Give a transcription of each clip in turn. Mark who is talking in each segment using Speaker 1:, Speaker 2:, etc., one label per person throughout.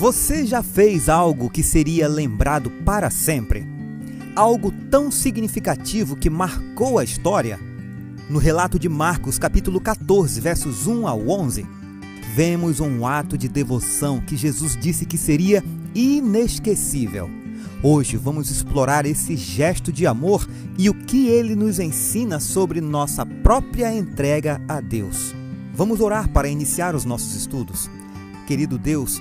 Speaker 1: Você já fez algo que seria lembrado para sempre? Algo tão significativo que marcou a história? No relato de Marcos, capítulo 14, versos 1 ao 11, vemos um ato de devoção que Jesus disse que seria inesquecível. Hoje vamos explorar esse gesto de amor e o que ele nos ensina sobre nossa própria entrega a Deus. Vamos orar para iniciar os nossos estudos. Querido Deus,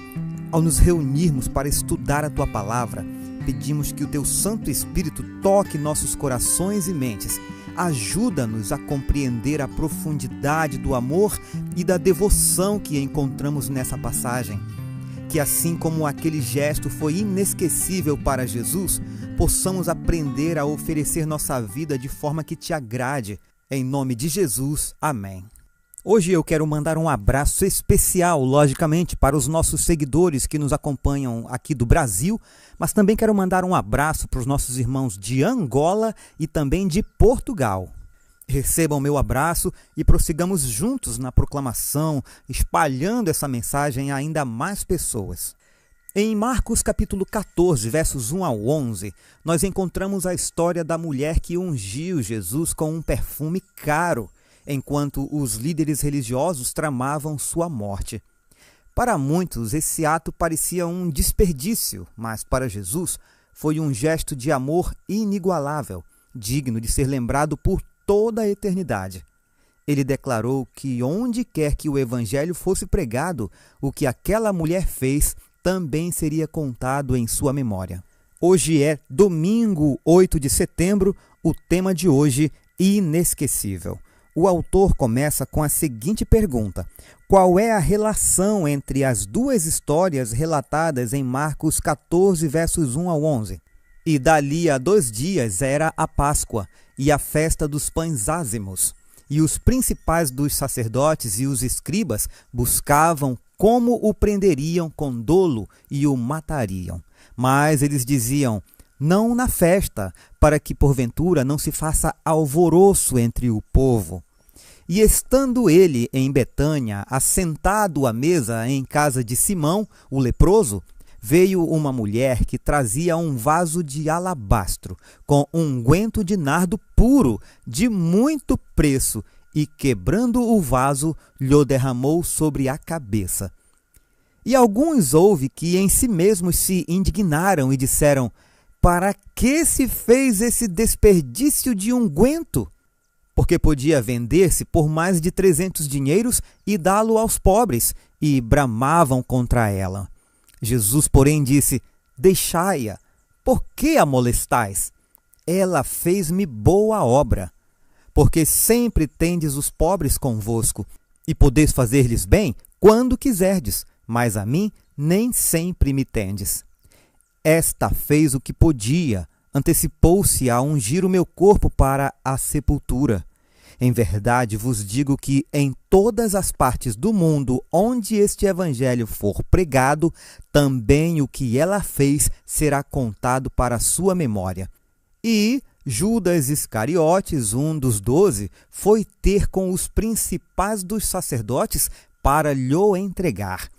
Speaker 1: ao nos reunirmos para estudar a Tua Palavra, pedimos que o Teu Santo Espírito toque nossos corações e mentes. Ajuda-nos a compreender a profundidade do amor e da devoção que encontramos nessa passagem. Que assim como aquele gesto foi inesquecível para Jesus, possamos aprender a oferecer nossa vida de forma que Te agrade. Em nome de Jesus, amém. Hoje eu quero mandar um abraço especial, logicamente, para os nossos seguidores que nos acompanham aqui do Brasil, mas também quero mandar um abraço para os nossos irmãos de Angola e também de Portugal. Recebam meu abraço e prossigamos juntos na proclamação, espalhando essa mensagem a ainda mais pessoas. Em Marcos capítulo 14, versos 1 ao 11, nós encontramos a história da mulher que ungiu Jesus com um perfume caro, enquanto os líderes religiosos tramavam sua morte. Para muitos, esse ato parecia um desperdício, mas para Jesus foi um gesto de amor inigualável, digno de ser lembrado por toda a eternidade. Ele declarou que onde quer que o evangelho fosse pregado, o que aquela mulher fez também seria contado em sua memória. Hoje é domingo 8 de setembro, o tema de hoje, inesquecível. O autor começa com a seguinte pergunta: qual é a relação entre as duas histórias relatadas em Marcos 14, versos 1 ao 11? E dali a 2 dias era a Páscoa e a festa dos pães ázimos. E os principais dos sacerdotes e os escribas buscavam como o prenderiam com dolo e o matariam. Mas eles diziam: não na festa, para que porventura não se faça alvoroço entre o povo. E estando ele em Betânia, assentado à mesa em casa de Simão, o leproso, veio uma mulher que trazia um vaso de alabastro, com unguento de nardo puro, de muito preço, e quebrando o vaso, lhe derramou sobre a cabeça. E alguns houve que em si mesmos se indignaram e disseram: para que se fez esse desperdício de unguento? Porque podia vender-se por mais de 300 dinheiros e dá-lo aos pobres, e bramavam contra ela. Jesus, porém, disse: deixai-a, por que a molestais? Ela fez-me boa obra. Porque sempre tendes os pobres convosco, e podeis fazer-lhes bem quando quiserdes, mas a mim nem sempre me tendes. Esta fez o que podia, antecipou-se a ungir o meu corpo para a sepultura. Em verdade vos digo que em todas as partes do mundo onde este evangelho for pregado, também o que ela fez será contado para a sua memória. E Judas Iscariotes, um dos 12, foi ter com os principais dos sacerdotes para lhe entregar.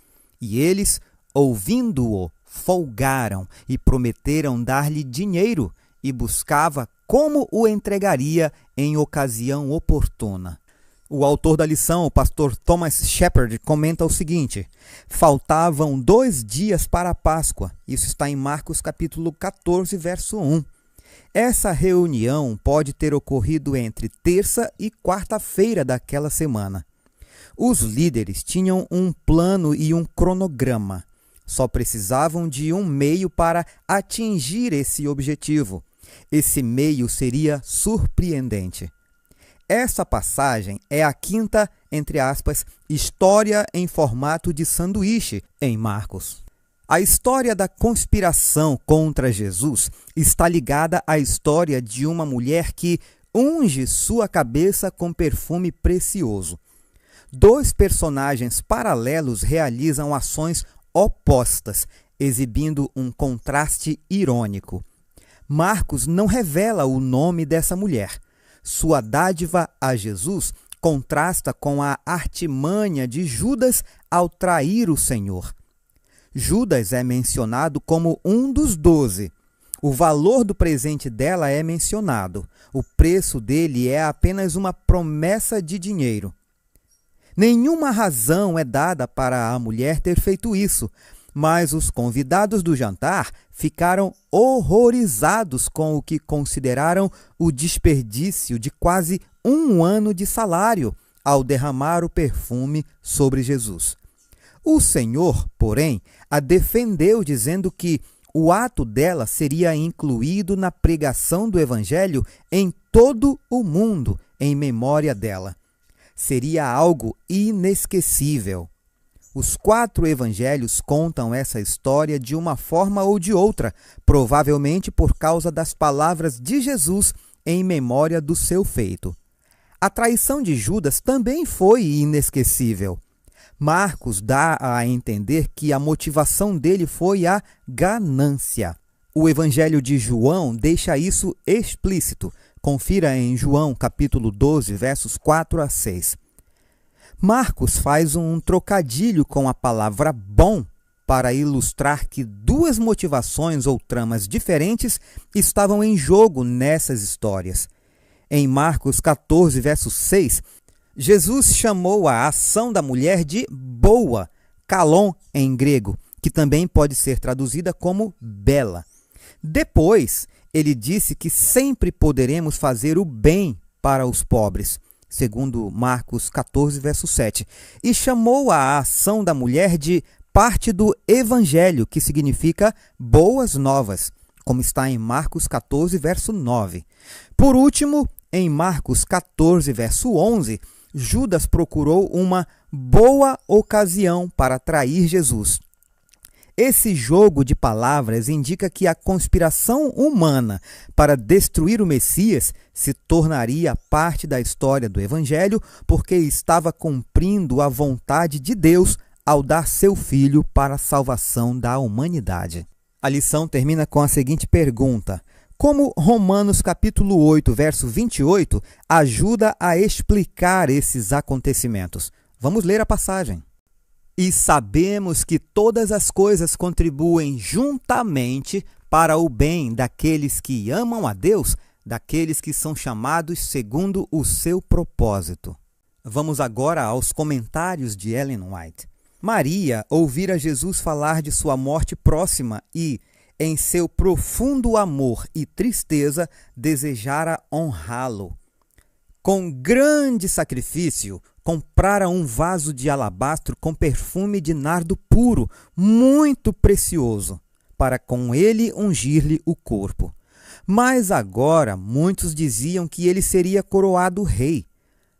Speaker 1: E eles, ouvindo-o, folgaram e prometeram dar-lhe dinheiro, e buscava como o entregaria em ocasião oportuna. O autor da lição, o pastor Thomas Shepard, comenta o seguinte: faltavam 2 dias para a Páscoa. Isso está em Marcos capítulo 14, verso 1. Essa reunião pode ter ocorrido entre terça e quarta-feira daquela semana. Os líderes tinham um plano e um cronograma. Só precisavam de um meio para atingir esse objetivo. Esse meio seria surpreendente. Essa passagem é a quinta, entre aspas, história em formato de sanduíche em Marcos. A história da conspiração contra Jesus está ligada à história de uma mulher que unge sua cabeça com perfume precioso. 2 personagens paralelos realizam ações opostas, exibindo um contraste irônico. Marcos não revela o nome dessa mulher. Sua dádiva a Jesus contrasta com a artimanha de Judas ao trair o Senhor. Judas é mencionado como um dos 12. O valor do presente dela é mencionado. O preço dele é apenas uma promessa de dinheiro. Nenhuma razão é dada para a mulher ter feito isso, mas os convidados do jantar ficaram horrorizados com o que consideraram o desperdício de quase 1 ano de salário ao derramar o perfume sobre Jesus. O Senhor, porém, a defendeu, dizendo que o ato dela seria incluído na pregação do Evangelho em todo o mundo, em memória dela. Seria algo inesquecível. Os 4 evangelhos contam essa história de uma forma ou de outra, provavelmente por causa das palavras de Jesus em memória do seu feito. A traição de Judas também foi inesquecível. Marcos dá a entender que a motivação dele foi a ganância. O Evangelho de João deixa isso explícito. Confira em João, capítulo 12, versos 4 a 6. Marcos faz um trocadilho com a palavra bom para ilustrar que 2 motivações ou tramas diferentes estavam em jogo nessas histórias. Em Marcos 14, verso 6, Jesus chamou a ação da mulher de boa, kalon em grego, que também pode ser traduzida como bela. Depois, ele disse que sempre poderemos fazer o bem para os pobres, segundo Marcos 14, verso 7, e chamou a ação da mulher de parte do Evangelho, que significa boas novas, como está em Marcos 14, verso 9. Por último, em Marcos 14, verso 11, Judas procurou uma boa ocasião para trair Jesus. Esse jogo de palavras indica que a conspiração humana para destruir o Messias se tornaria parte da história do Evangelho, porque estava cumprindo a vontade de Deus ao dar seu Filho para a salvação da humanidade. A lição termina com a seguinte pergunta: como Romanos capítulo 8, verso 28, ajuda a explicar esses acontecimentos? Vamos ler a passagem. E sabemos que todas as coisas contribuem juntamente para o bem daqueles que amam a Deus, daqueles que são chamados segundo o seu propósito. Vamos agora aos comentários de Ellen White. Maria ouvira Jesus falar de sua morte próxima e, em seu profundo amor e tristeza, desejara honrá-lo. Com grande sacrifício, comprara um vaso de alabastro com perfume de nardo puro, muito precioso, para com ele ungir-lhe o corpo. Mas agora muitos diziam que ele seria coroado rei.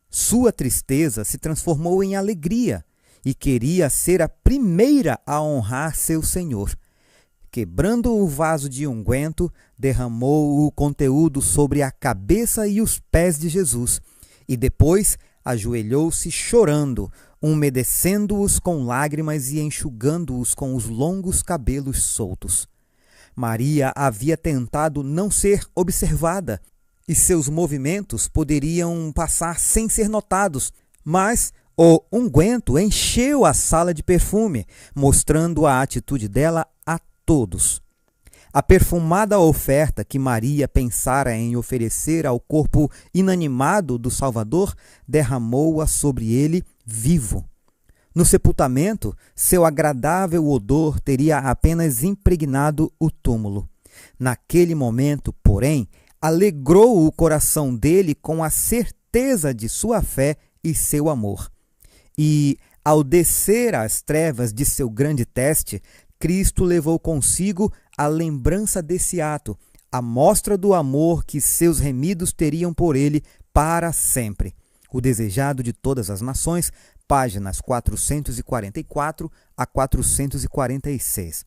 Speaker 1: Sua tristeza se transformou em alegria e queria ser a primeira a honrar seu Senhor. Quebrando o vaso de unguento, derramou o conteúdo sobre a cabeça e os pés de Jesus, e depois ajoelhou-se chorando, umedecendo-os com lágrimas e enxugando-os com os longos cabelos soltos. Maria havia tentado não ser observada, e seus movimentos poderiam passar sem ser notados, mas o unguento encheu a sala de perfume, mostrando a atitude dela a todos. A perfumada oferta que Maria pensara em oferecer ao corpo inanimado do Salvador, derramou-a sobre ele vivo. No sepultamento, seu agradável odor teria apenas impregnado o túmulo. Naquele momento, porém, alegrou o coração dele com a certeza de sua fé e seu amor. E, ao descer às trevas de seu grande teste, Cristo levou consigo a lembrança desse ato, a mostra do amor que seus remidos teriam por ele para sempre. O Desejado de Todas as Nações, páginas 444 a 446.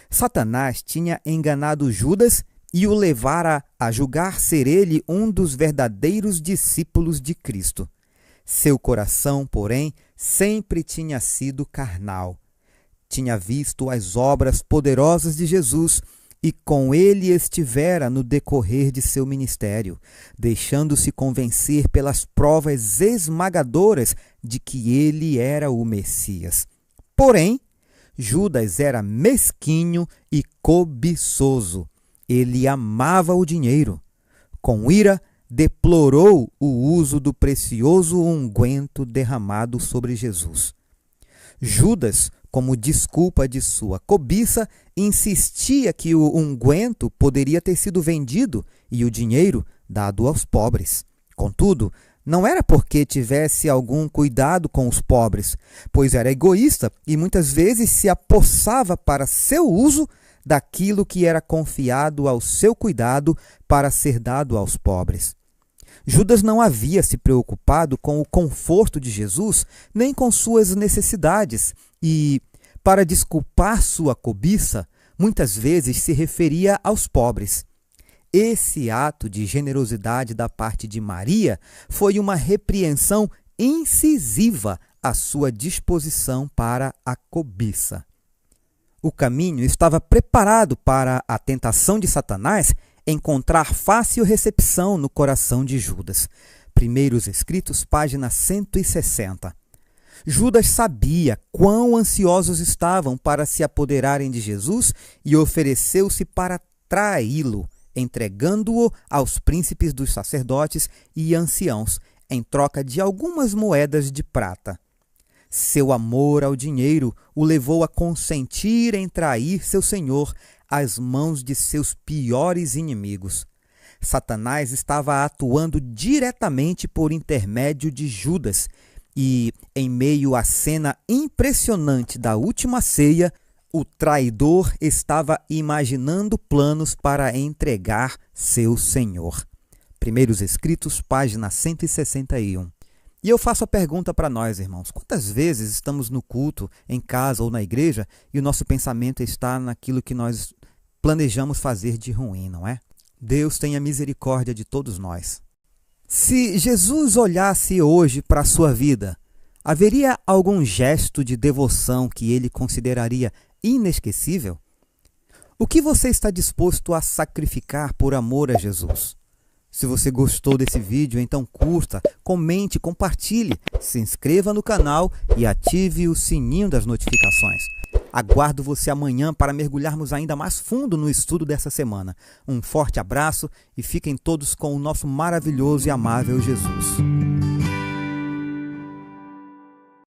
Speaker 1: Satanás tinha enganado Judas e o levara a julgar ser ele um dos verdadeiros discípulos de Cristo. Seu coração, porém, sempre tinha sido carnal. Tinha visto as obras poderosas de Jesus e com ele estivera no decorrer de seu ministério, deixando-se convencer pelas provas esmagadoras de que ele era o Messias. Porém, Judas era mesquinho e cobiçoso. Ele amava o dinheiro. Com ira, deplorou o uso do precioso unguento derramado sobre Jesus. Judas, como desculpa de sua cobiça, insistia que o unguento poderia ter sido vendido e o dinheiro dado aos pobres. Contudo, não era porque tivesse algum cuidado com os pobres, pois era egoísta e muitas vezes se apossava para seu uso daquilo que era confiado ao seu cuidado para ser dado aos pobres. Judas não havia se preocupado com o conforto de Jesus, nem com suas necessidades, e, para desculpar sua cobiça, muitas vezes se referia aos pobres. Esse ato de generosidade da parte de Maria foi uma repreensão incisiva à sua disposição para a cobiça. O caminho estava preparado para a tentação de Satanás encontrar fácil recepção no coração de Judas. Primeiros Escritos, página 160. Judas sabia quão ansiosos estavam para se apoderarem de Jesus e ofereceu-se para traí-lo, entregando-o aos príncipes dos sacerdotes e anciãos, em troca de algumas moedas de prata. Seu amor ao dinheiro o levou a consentir em trair seu Senhor às mãos de seus piores inimigos. Satanás estava atuando diretamente por intermédio de Judas e, em meio à cena impressionante da última ceia, o traidor estava imaginando planos para entregar seu Senhor. Primeiros Escritos, página 161. E eu faço a pergunta para nós, irmãos. Quantas vezes estamos no culto, em casa ou na igreja, e o nosso pensamento está naquilo que nós planejamos fazer de ruim, não é? Deus tenha misericórdia de todos nós. Se Jesus olhasse hoje para a sua vida, haveria algum gesto de devoção que ele consideraria inesquecível? O que você está disposto a sacrificar por amor a Jesus? Se você gostou desse vídeo, então curta, comente, compartilhe, se inscreva no canal e ative o sininho das notificações. Aguardo você amanhã para mergulharmos ainda mais fundo no estudo dessa semana. Um forte abraço e fiquem todos com o nosso maravilhoso e amável Jesus.